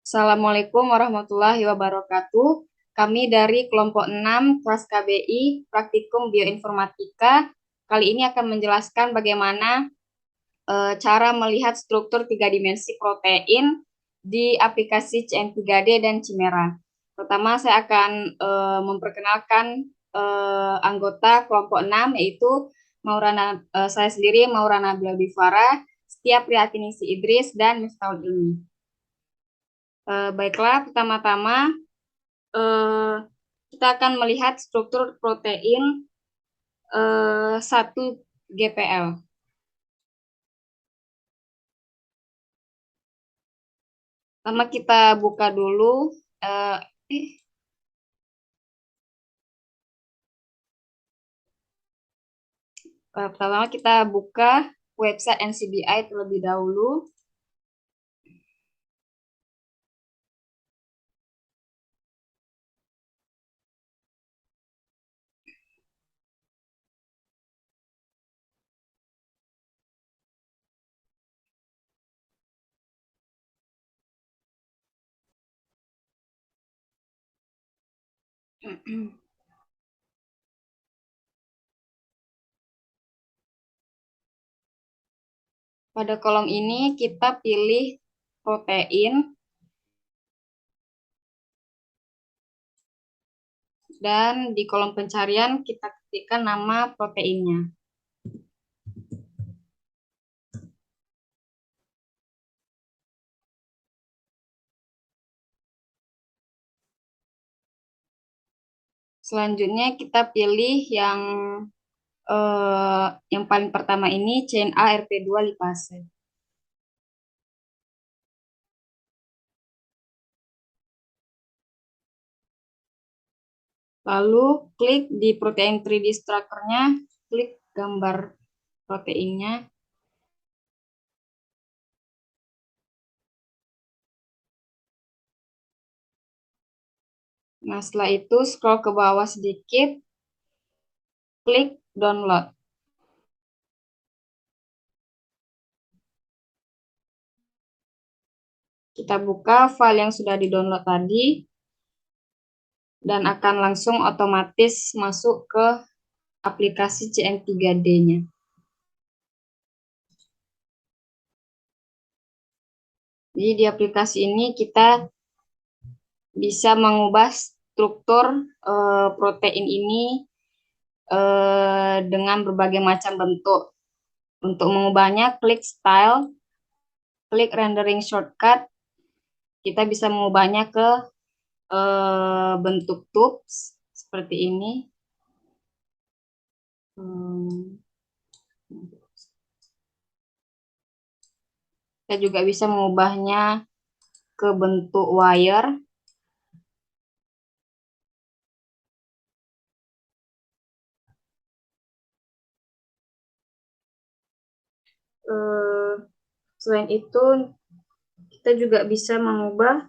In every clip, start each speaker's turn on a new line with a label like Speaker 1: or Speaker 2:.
Speaker 1: Assalamualaikum warahmatullahi wabarakatuh. Kami dari kelompok 6 kelas KBI Praktikum Bioinformatika. Kali ini akan menjelaskan bagaimana cara melihat struktur 3 dimensi protein di aplikasi CN3D dan Chimera. Pertama, saya akan memperkenalkan anggota kelompok 6, yaitu saya sendiri, Maurana Bilbivara, Setia Prihatinisi Idris, dan Miftahul Ilmi. Baiklah, pertama-tama kita akan melihat struktur protein 1 GPL. Pertama kita buka dulu. Pertama kita buka website NCBI terlebih dahulu. Pada kolom ini kita pilih protein dan di kolom pencarian kita ketikkan nama proteinnya. Selanjutnya kita pilih yang paling pertama ini CNA RP2 lipase. Lalu klik di protein 3D structure-nya, klik gambar proteinnya. Nah, setelah itu scroll ke bawah sedikit, klik download. Kita buka file yang sudah di-download tadi, dan akan langsung otomatis masuk ke aplikasi CN3D-nya. Jadi di aplikasi ini kita bisa mengubah struktur protein ini dengan berbagai macam bentuk. Untuk mengubahnya, klik Style, klik Rendering Shortcut. Kita bisa mengubahnya ke bentuk tubes seperti ini. Kita juga bisa mengubahnya ke bentuk wire. Selain itu, kita juga bisa mengubah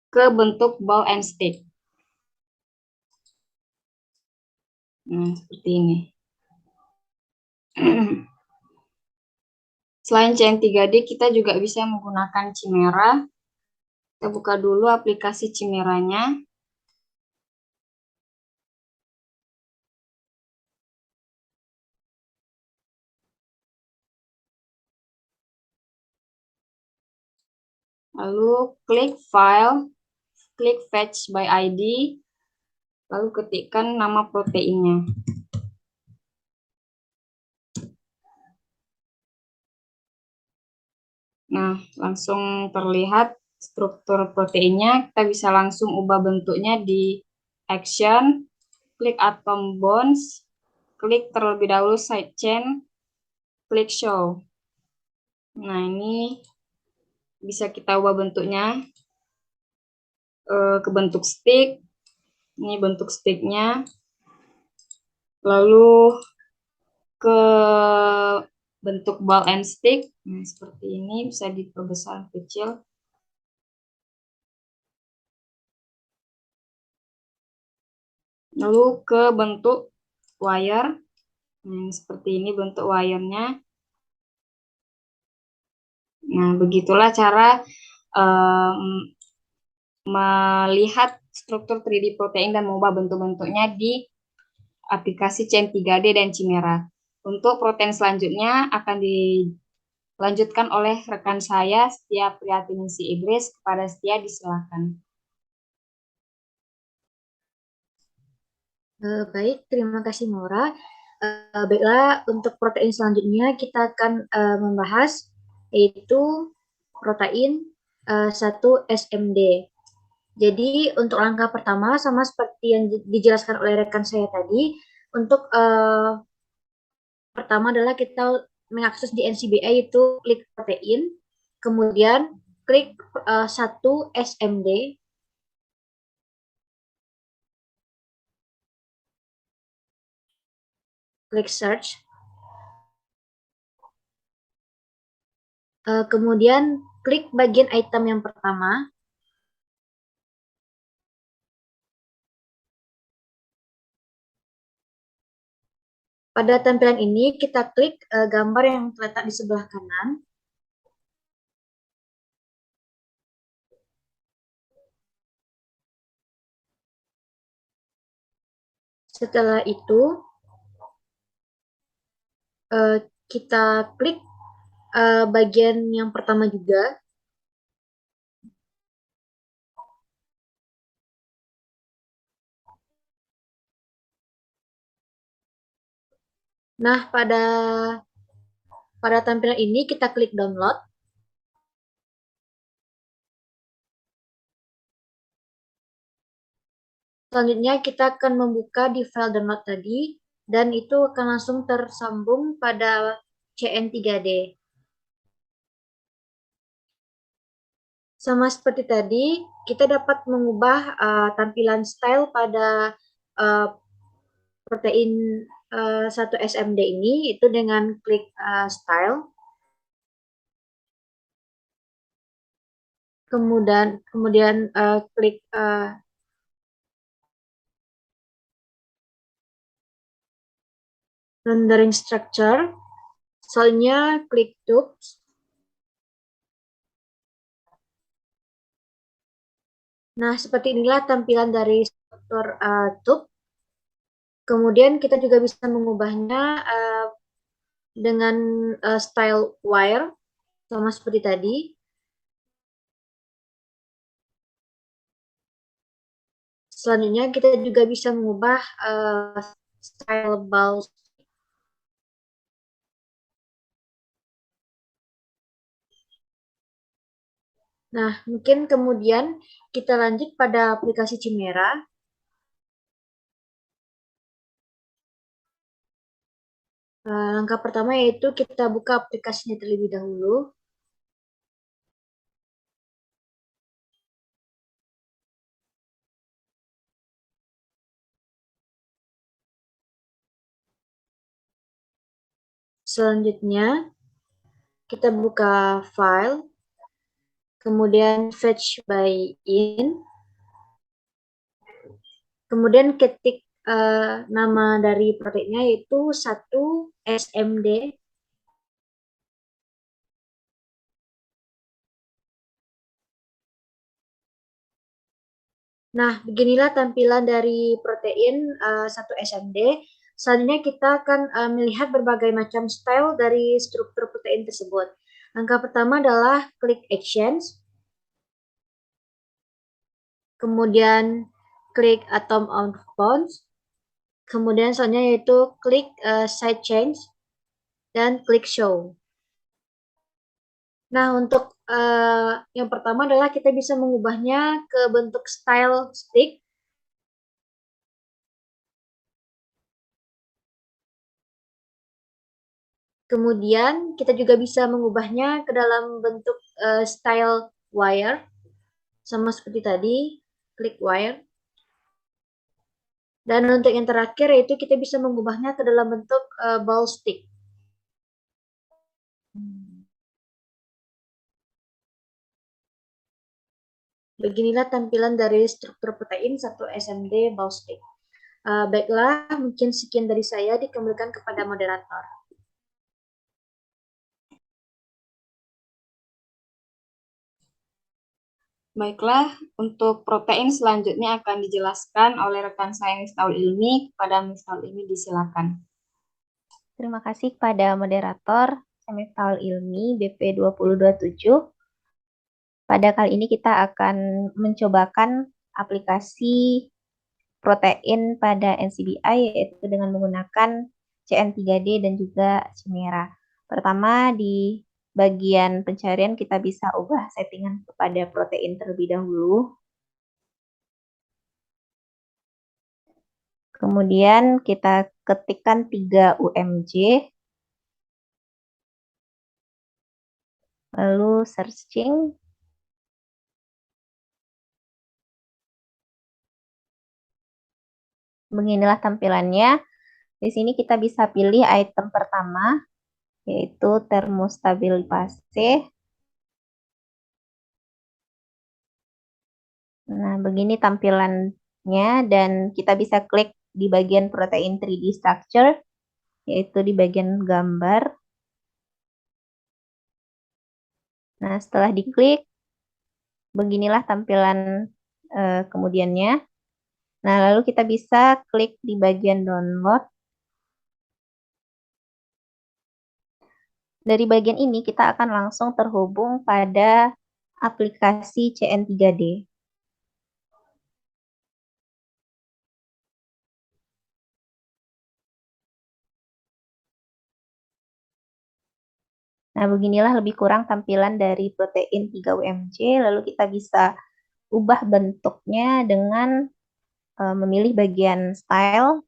Speaker 1: ke bentuk ball and stick. Nah, seperti ini. Selain CN3D, kita juga bisa menggunakan Chimera. Kita buka dulu aplikasi Chimeranya. Lalu klik File, klik Fetch by ID, lalu ketikkan nama proteinnya. Nah, langsung terlihat struktur proteinnya. Kita bisa langsung ubah bentuknya di Action, klik Atom Bonds, klik terlebih dahulu Sidechain, klik Show. Nah, ini bisa kita ubah bentuknya ke bentuk stick. Ini bentuk sticknya. Lalu ke bentuk ball and stick. Nah, seperti ini bisa diperbesar kecil. Lalu ke bentuk wire. Nah, seperti ini bentuk wire-nya. Nah, begitulah cara melihat struktur 3D protein dan mengubah bentuk-bentuknya di aplikasi CM3D dan Chimera. Untuk protein selanjutnya akan dilanjutkan oleh rekan saya Setia Priatiningsih Idris. Kepada Setia disilakan.
Speaker 2: Baik, terima kasih Maura. Baiklah, untuk protein selanjutnya kita akan membahas yaitu protein 1 SMD. Jadi untuk langkah pertama sama seperti yang dijelaskan oleh rekan saya tadi, untuk pertama adalah kita mengakses di NCBI yaitu klik protein, kemudian klik 1 SMD, klik search. Kemudian klik bagian item yang pertama. Pada tampilan ini kita klik gambar yang terletak di sebelah kanan. Setelah itu kita klik bagian yang pertama juga. Nah, pada tampilan ini kita klik download. Selanjutnya kita akan membuka di file download tadi dan itu akan langsung tersambung pada CN3D. Sama seperti tadi, kita dapat mengubah tampilan style pada protein 1 SMD ini itu dengan klik style. Kemudian klik rendering structure. Soalnya klik tubes. Nah, seperti inilah tampilan dari struktur tube. Kemudian kita juga bisa mengubahnya dengan style wire, sama seperti tadi. Selanjutnya kita juga bisa mengubah style ball. Nah, mungkin kemudian kita lanjut pada aplikasi Chimera. Langkah pertama yaitu kita buka aplikasinya terlebih dahulu. Selanjutnya, kita buka file, kemudian fetch by in, kemudian ketik nama dari proteinnya yaitu 1 SMD. Nah, beginilah tampilan dari protein 1 SMD. Selanjutnya kita akan melihat berbagai macam style dari struktur protein tersebut. Langkah pertama adalah klik actions, kemudian klik atom on bonds, kemudian selanjutnya yaitu klik side change, dan klik show. Nah, untuk yang pertama adalah kita bisa mengubahnya ke bentuk style stick. Kemudian kita juga bisa mengubahnya ke dalam bentuk style wire. Sama seperti tadi, klik wire. Dan untuk yang terakhir yaitu kita bisa mengubahnya ke dalam bentuk ball stick. Beginilah tampilan dari struktur protein 1 SMD ball stick. Baiklah, mungkin sekian dari saya, dikembalikan kepada moderator.
Speaker 1: Baiklah, untuk protein selanjutnya akan dijelaskan oleh rekan saya Miftahul Ilmi. Kepada Miftahul Ilmi disilakan.
Speaker 3: Terima kasih kepada moderator Miftahul Ilmi BP 2027. Pada kali ini kita akan mencobakan aplikasi protein pada NCBI yaitu dengan menggunakan CN3D dan juga Chimera. Pertama, di bagian pencarian kita bisa ubah settingan kepada protein terlebih dahulu. Kemudian kita ketikkan 3 UMJ. Lalu searching. Beginilah tampilannya. Di sini kita bisa pilih item pertama, yaitu termostabilisasi. Nah, begini tampilannya dan kita bisa klik di bagian protein 3D structure, yaitu di bagian gambar. Nah, setelah diklik, beginilah tampilan kemudiannya. Nah, lalu kita bisa klik di bagian download. Dari bagian ini kita akan langsung terhubung pada aplikasi CN3D. Nah, beginilah lebih kurang tampilan dari protein 3UMJ. Lalu kita bisa ubah bentuknya dengan memilih bagian style,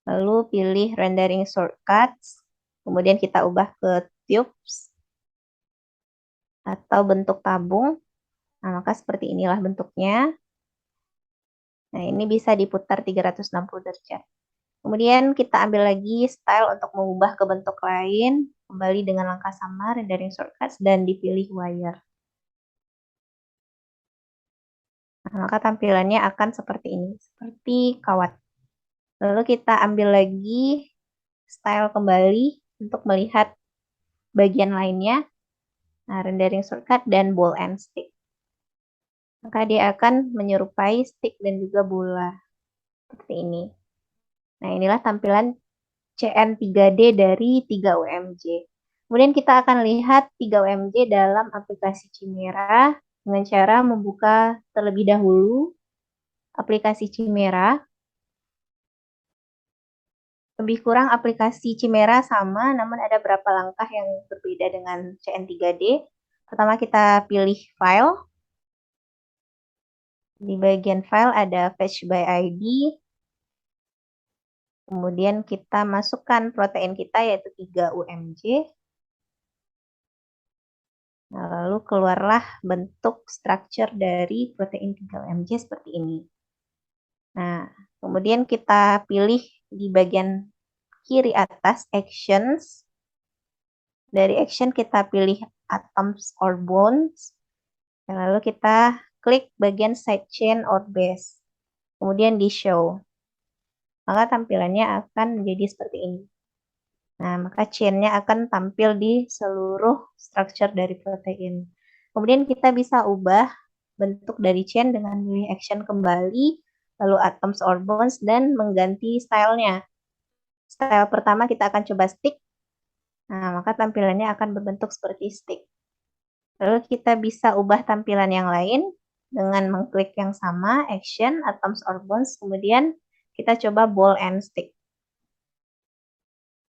Speaker 3: lalu pilih rendering shortcuts, kemudian kita ubah ke tubes atau bentuk tabung. Nah, maka seperti inilah bentuknya. Nah, ini bisa diputar 360 derajat. Kemudian kita ambil lagi style untuk mengubah ke bentuk lain, kembali dengan langkah sama, rendering shortcuts, dan dipilih wire. Nah, maka tampilannya akan seperti ini, seperti kawat. Lalu kita ambil lagi style kembali untuk melihat bagian lainnya. Nah, rendering shortcut dan ball and stick. Maka dia akan menyerupai stick dan juga bola. Seperti ini. Nah, inilah tampilan CN3D dari 3UMJ. Kemudian kita akan lihat 3UMJ dalam aplikasi Chimera dengan cara membuka terlebih dahulu aplikasi Chimera. Lebih kurang aplikasi Chimera sama, namun ada beberapa langkah yang berbeda dengan CN3D. Pertama kita pilih file. Di bagian file ada fetch by ID. Kemudian kita masukkan protein kita yaitu 3UMJ. Nah, lalu keluarlah bentuk structure dari protein 3UMJ seperti ini. Nah, kemudian kita pilih di bagian kiri atas actions. Dari action kita pilih atoms or bonds. Dan lalu kita klik bagian side chain or base. Kemudian di show. Maka tampilannya akan menjadi seperti ini. Nah, maka chain-nya akan tampil di seluruh structure dari protein. Kemudian kita bisa ubah bentuk dari chain dengan memilih action kembali, lalu atoms or bonds, dan mengganti stylenya. Style pertama kita akan coba stick. Nah, maka tampilannya akan berbentuk seperti stick. Lalu kita bisa ubah tampilan yang lain dengan mengklik yang sama, action, atoms or bonds, kemudian kita coba ball and stick.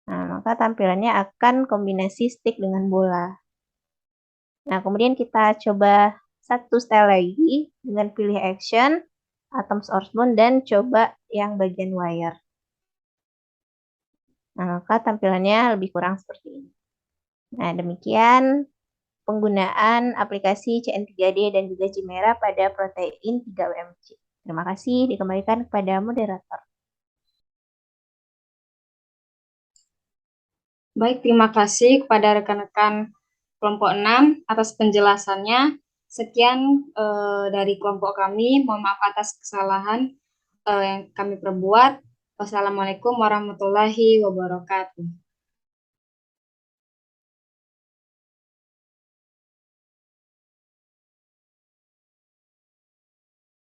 Speaker 3: Nah, maka tampilannya akan kombinasi stick dengan bola. Nah, kemudian kita coba satu style lagi dengan pilih action, atoms or bonds, dan coba yang bagian wire. Nah, maka tampilannya lebih kurang seperti ini. Nah, demikian penggunaan aplikasi CN3D dan juga Chimera pada protein 3UMJ. Terima kasih, dikembalikan kepada moderator.
Speaker 1: Baik, terima kasih kepada rekan-rekan kelompok 6 atas penjelasannya. Sekian dari kelompok kami. Mohon maaf atas kesalahan yang kami perbuat. Wassalamualaikum warahmatullahi wabarakatuh.